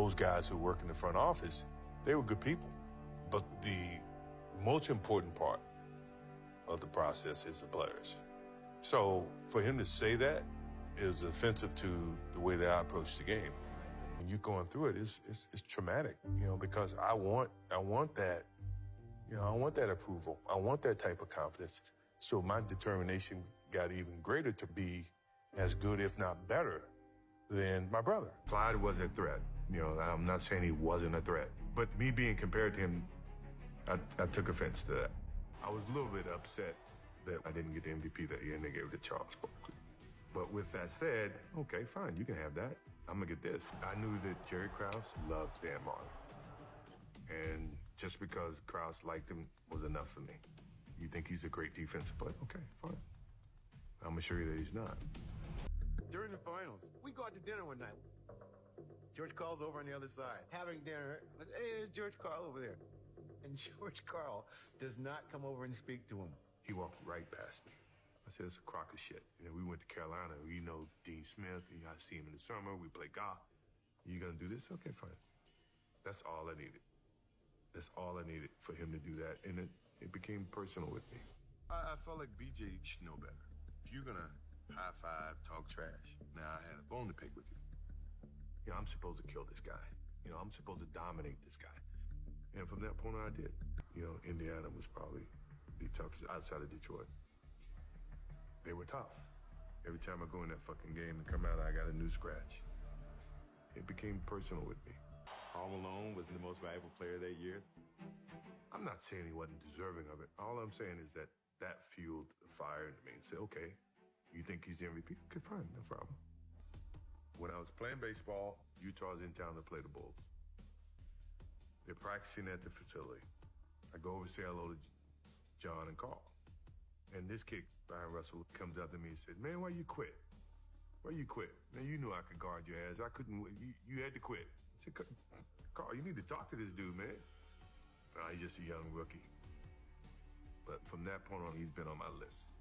those guys who work in the front office, they were good people. But the most important part of the process is the players. So for him to say that is offensive to the way that I approach the game. When you're going through it, it's traumatic, because I want that, I want that approval. I want that type of confidence. So my determination got even greater to be as good, if not better, than my brother. Clyde wasn't a threat. I'm not saying he wasn't a threat, but me being compared to him, I took offense to that. I was a little bit upset that I didn't get the MVP that year and they gave it to Charles Barkley. But with that said, okay, fine, you can have that. I'm gonna get this. I knew that Jerry Krause loved Dan Marley. And just because Krause liked him was enough for me. You think he's a great defensive player? Okay, fine. I'm gonna show you that he's not. During the finals, we go out to dinner one night. George Karl's over on the other side, having dinner. Hey, there's George Karl over there. And George Karl does not come over and speak to him. He walked right past me. I said, it's a crock of shit. We went to Carolina. We know Dean Smith. I see him in the summer. We play golf. You gonna do this? Okay, fine. That's all I needed. That's all I needed for him to do that. And it became personal with me. I felt like BJ should know better. If you're gonna high five, talk trash, now I had a bone to pick with you. I'm supposed to kill this guy. I'm supposed to dominate this guy. And from that point on, I did. Indiana was probably the toughest outside of Detroit. They were tough. Every time I go in that fucking game and come out, I got a new scratch. It became personal with me. Karl Malone was the most valuable player that year. I'm not saying he wasn't deserving of it. All I'm saying is that fueled the fire in me and said, okay, you think he's the MVP? Okay, fine, no problem. When I was playing baseball, Utah was in town to play the Bulls. They're practicing at the facility. I go over to say hello to John and Karl. And this kid, Brian Russell, comes up to me and said, man, why you quit? Why you quit? Man, you knew I could guard your ass. I couldn't, you had to quit. I said, Karl, you need to talk to this dude, man. He's just a young rookie. But from that point on, he's been on my list.